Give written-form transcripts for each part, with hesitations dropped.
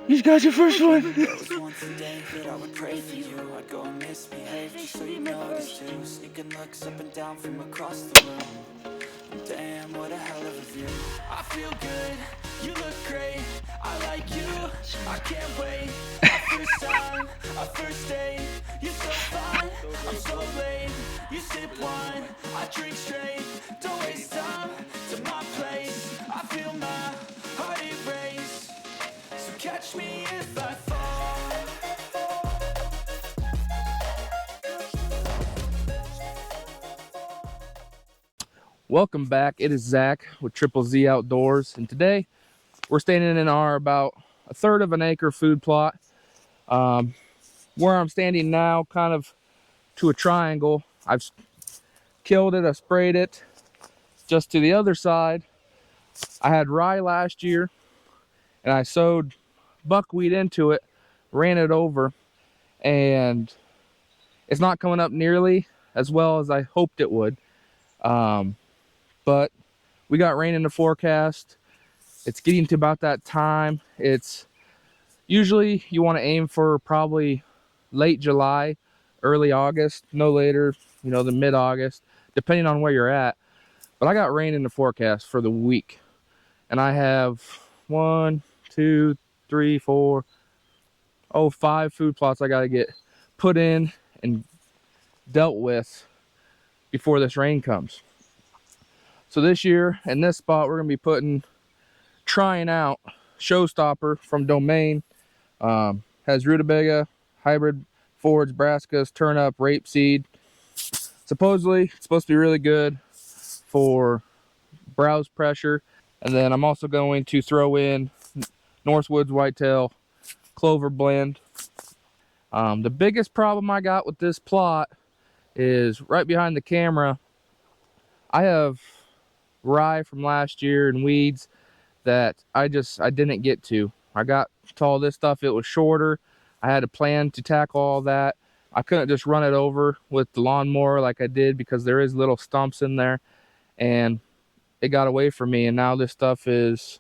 You got your first one. Once a day that I would pray for you, I'd go and misbehave just so you notice too. Sneaking looks up and down from across the room. Damn, what a hell of a view. I feel good, you look great, I like you, I can't wait. Our first time, our first date, you're so fine, I'm so late. You sip wine, I drink straight. Don't waste time to my place. I feel my heart erase. So catch me if I fall. Welcome back. It is Zach with Triple Z Outdoors, and today we're standing in our about a third of an acre food plot. Where I'm standing now, kind of to a triangle. I've killed it, I sprayed it. Just to the other side, I had rye last year, and I sowed buckwheat into it, ran it over, and it's not coming up nearly as well as I hoped it would. But we got rain in the forecast. It's getting to about that time. It's usually you want to aim for probably late July, early August, no later, than mid-August, depending on where you're at. But I got rain in the forecast for the week, and I have 5 food plots I got to get put in and dealt with before this rain comes. So this year in this spot, we're going to be trying out Showstopper from Domain. Has rutabaga, hybrid forage, brassicas, turnip, rapeseed. Supposedly it's supposed to be really good for browse pressure. And then I'm also going to throw in Northwoods Whitetail Clover blend. The biggest problem I got with this plot is right behind the camera. I have rye from last year and weeds that I didn't get to. I got to all this stuff, it was shorter. I had a plan to tackle all that. I couldn't just run it over with the lawnmower like I did because there is little stumps in there, and it got away from me. And now this stuff is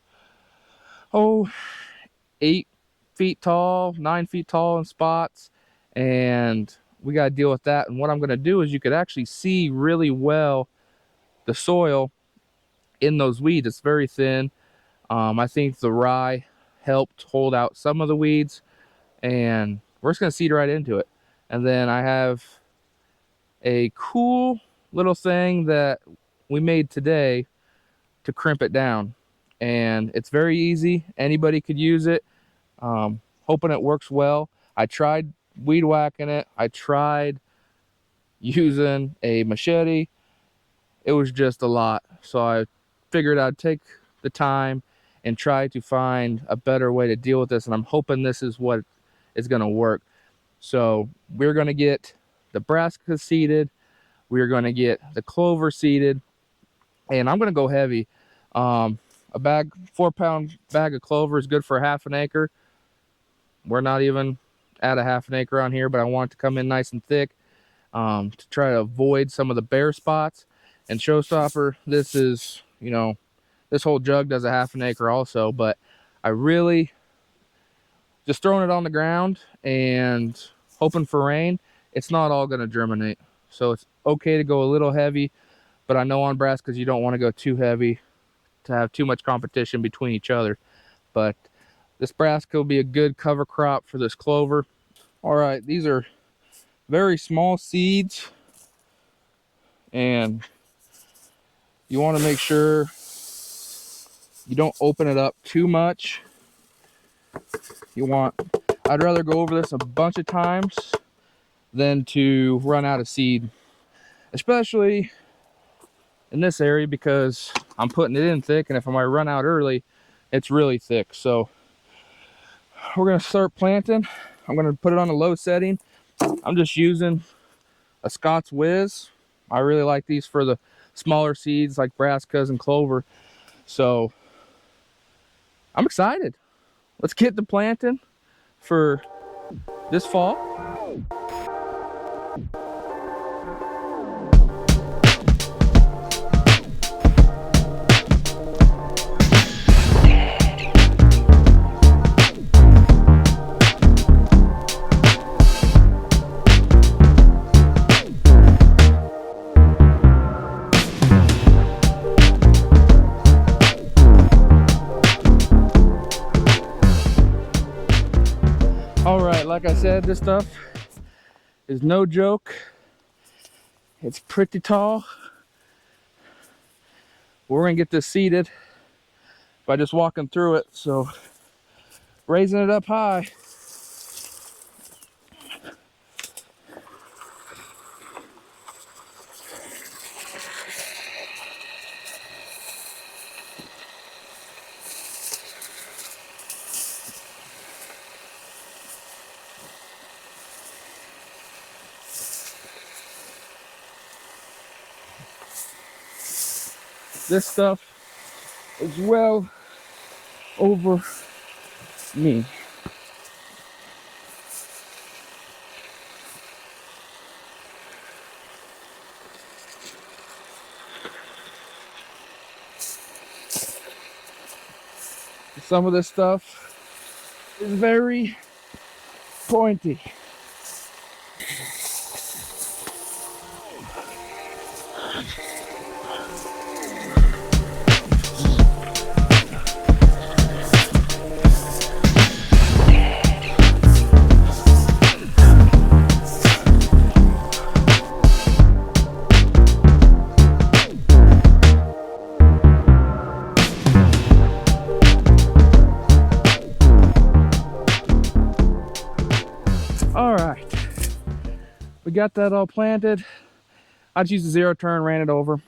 8 feet tall, 9 feet tall in spots, and we got to deal with that. And what I'm going to do is you could actually see really well the soil in those weeds. It's very thin. I think the rye helped hold out some of the weeds, and we're just going to seed right into it. And then I have a cool little thing that we made today to crimp it down, and it's very easy. Anybody could use it. Hoping it works well. I tried weed whacking it. I tried using a machete. It was just a lot. So I figured I'd take the time and try to find a better way to deal with this, and I'm hoping this is what is going to work. So we're going to get the brassica seeded, we're going to get the clover seeded, and I'm going to go heavy. A 4-pound bag of clover is good for half an acre. We're not even at a half an acre on here, but I want it to come in nice and thick, to try to avoid some of the bare spots. And Showstopper, this is, this whole jug does a half an acre also, but I really just throwing it on the ground and hoping for rain. It's not all going to germinate, so it's okay to go a little heavy, but I know on brassicas you don't want to go too heavy to have too much competition between each other. But this brassica will be a good cover crop for this clover. All right, these are very small seeds, and you want to make sure you don't open it up too much. I'd rather go over this a bunch of times than to run out of seed, especially in this area, because I'm putting it in thick, and if I might run out early, it's really thick. So we're going to start planting. I'm going to put it on a low setting. I'm just using a Scott's Whiz. I really like these for the smaller seeds like brassicas and clover. So I'm excited. Let's get to planting for this fall. like I said, this stuff is no joke. It's pretty tall. We're gonna get this seeded by just walking through it. So raising it up high. This stuff is well over me. Some of this stuff is very pointy. All right, we got that all planted. I just used a 0 turn, ran it over.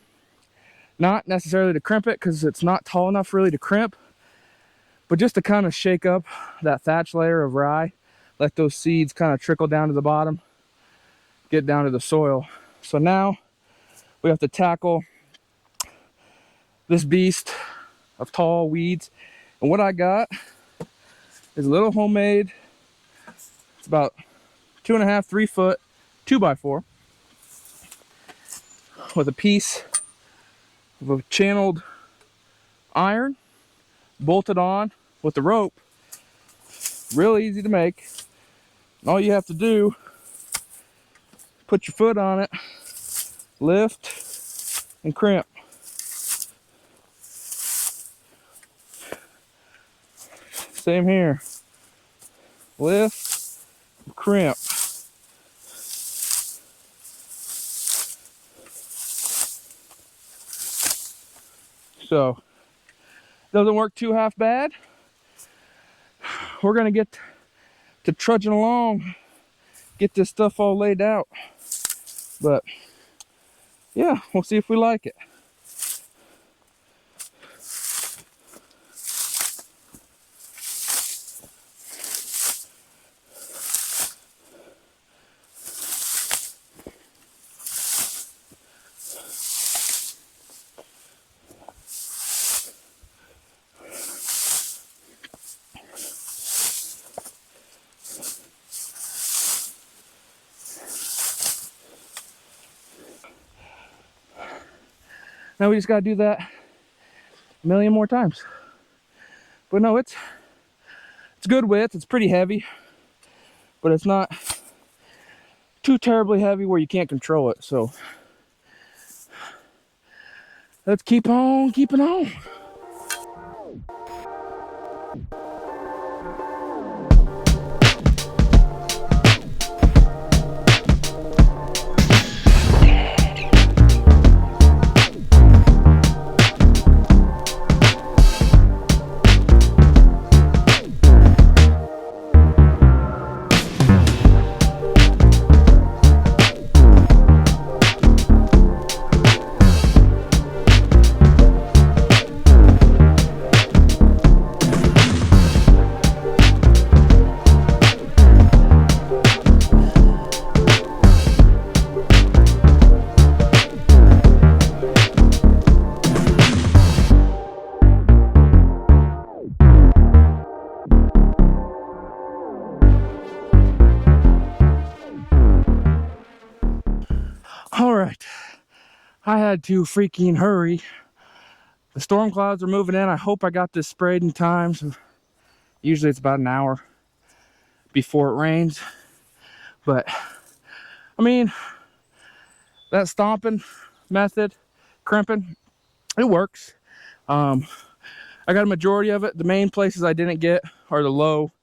Not necessarily to crimp it because it's not tall enough really to crimp, but just to kind of shake up that thatch layer of rye, let those seeds kind of trickle down to the bottom, get down to the soil. So now we have to tackle this beast of tall weeds. And what I got is a little homemade, it's about 2.5, 3 foot, 2x4 with a piece of a channeled iron bolted on with the rope. Real easy to make. All you have to do, put your foot on it, lift, and crimp. Same here. Lift, crimp. So, doesn't work too half bad. We're gonna get to trudging along, get this stuff all laid out. But yeah, we'll see if we like it. Now we just gotta do that a million more times. But no, it's good width. It's pretty heavy, but it's not too terribly heavy where you can't control it. So let's keep on keeping on. All right, I had to freaking hurry. The storm clouds are moving in. I hope I got this sprayed in time. So usually it's about an hour before it rains. But I mean, that stomping method, crimping, it works. I got a majority of it. The main places I didn't get are the low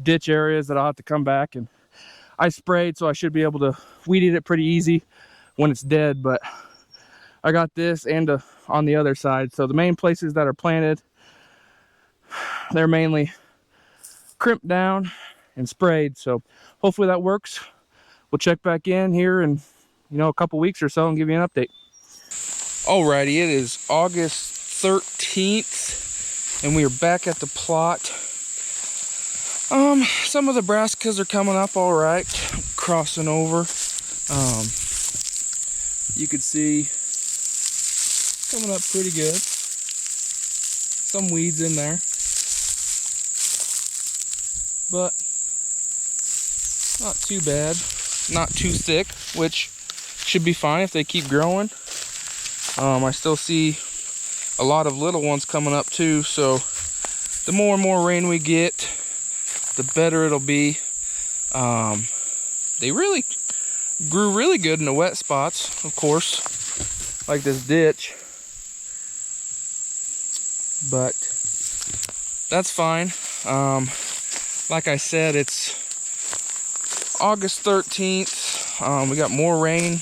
ditch areas that I'll have to come back, and I sprayed, so I should be able to weed eat it pretty easy when it's dead. But I got this and on the other side. So the main places that are planted, they're mainly crimped down and sprayed. So hopefully that works. We'll check back in here in, a couple weeks or so and give you an update. Alrighty, it is August 13th and we are back at the plot. Some of the brassicas are coming up all right, crossing over. You can see coming up pretty good. Some weeds in there, but not too bad. Not too thick, which should be fine if they keep growing. I still see a lot of little ones coming up too, so the more and more rain we get, the better it'll be. They really grew really good in the wet spots, of course, like this ditch, but that's fine. Like I said, it's August 13th. We got more rain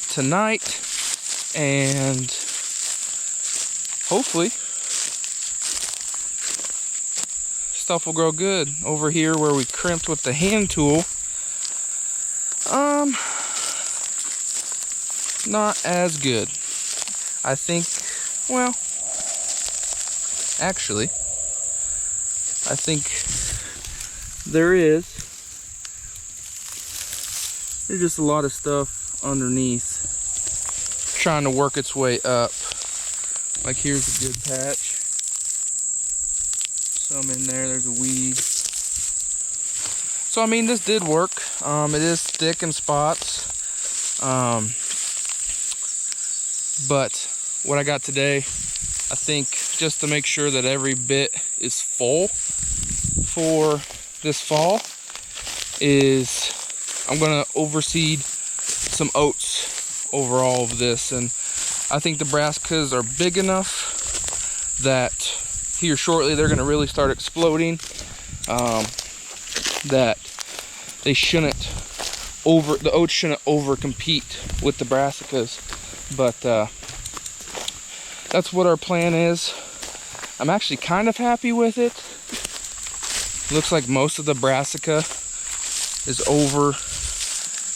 tonight, and hopefully stuff will grow good. Over here where we crimped with the hand tool, not as good. I think, well, actually, I think there's just a lot of stuff underneath trying to work its way up. Like here's a good patch. Some in there, there's a weed. So I mean, this did work. It is thick in spots. But what I got today, I think just to make sure that every bit is full for this fall, is I'm gonna overseed some oats over all of this. And I think the brassicas are big enough that here shortly they're gonna really start exploding, that they shouldn't the oats shouldn't over compete with the brassicas. But that's what our plan is. I'm actually kind of happy with it. Looks like most of the brassica is over,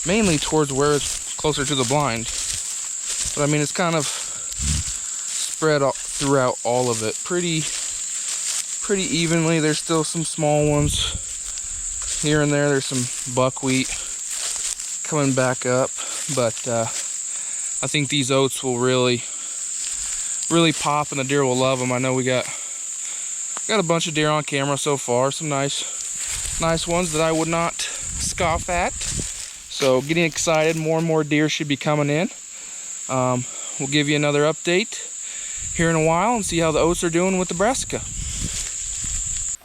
mainly towards where it's closer to the blind. But I mean, it's kind of spread out throughout all of it pretty evenly. There's still some small ones here and there. There's some buckwheat coming back up, but I think these oats will really pop, and the deer will love them. I know we got a bunch of deer on camera so far, some nice ones that I would not scoff at. So getting excited, more and more deer should be coming in. We'll give you another update here in a while and see how the oats are doing with the brassica.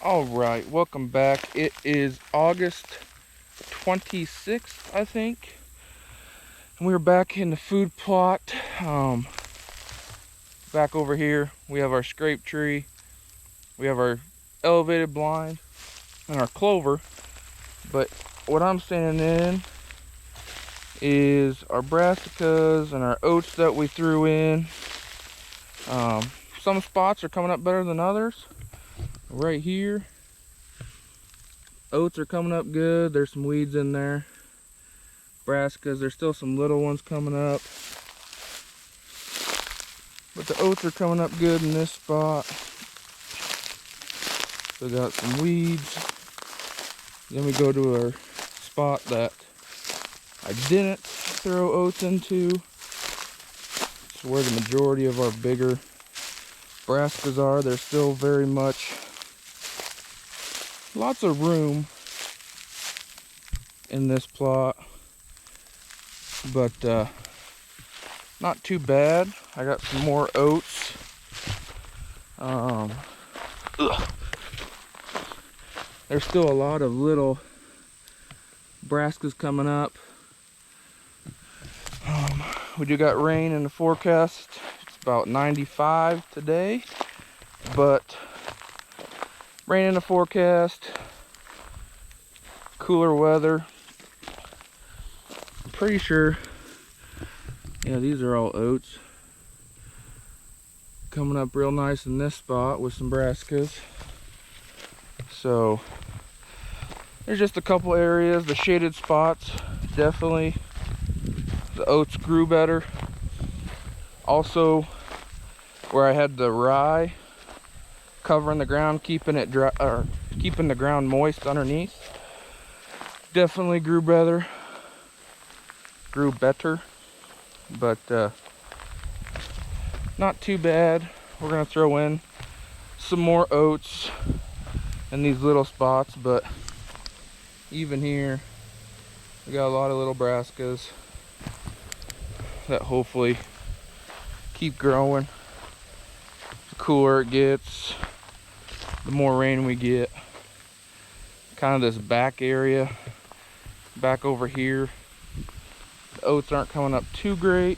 All right, welcome back. It is August 26th, I think. And we're back in the food plot. Back over here, we have our scrape tree, we have our elevated blind, and our clover. But what I'm standing in is our brassicas and our oats that we threw in. Some spots are coming up better than others. Right here, oats are coming up good. There's some weeds in there. Brassicas, there's still some little ones coming up, but the oats are coming up good in this spot. We got some weeds. Then we go to our spot that I didn't throw oats into. It's where the majority of our bigger brassicas are. There's still very much lots of room in this plot, but not too bad. I got some more oats. There's still a lot of little brassicas coming up. We do got rain in the forecast. It's about 95 today, but rain in the forecast. cooler weather. I'm pretty sure, yeah, these are all oats. Coming up real nice in this spot with some brassicas. So there's just a couple areas, the shaded spots, definitely the oats grew better. Also, where I had the rye covering the ground, keeping it dry, or keeping the ground moist underneath, definitely grew better. But not too bad. We're gonna throw in some more oats in these little spots, but even here we got a lot of little brassicas that hopefully keep growing. The cooler it gets, the more rain we get. Kind of this back area, back over here, the oats aren't coming up too great.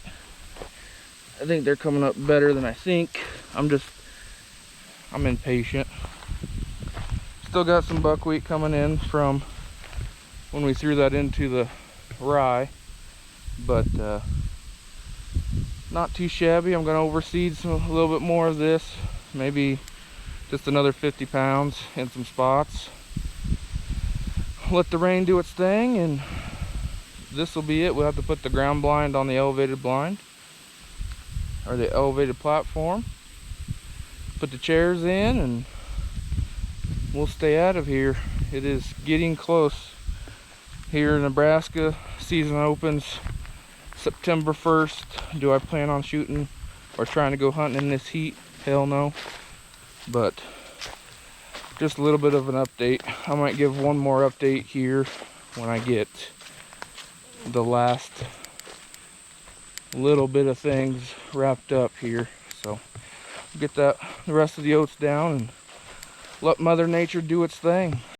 I think they're coming up better than I think. I'm impatient. Still got some buckwheat coming in from when we threw that into the rye, but not too shabby. I'm gonna overseed a little bit more of this, maybe just another 50 pounds in some spots. Let the rain do its thing, and this will be it. We'll have to put the ground blind on the elevated blind, or the elevated platform, put the chairs in, and we'll stay out of here. It is getting close. Here in Nebraska, season opens September 1st. Do I plan on shooting or trying to go hunting in this heat? Hell no. But just a little bit of an update. I might give one more update here when I get the last little bit of things wrapped up here. So get the rest of the oats down and let Mother Nature do its thing.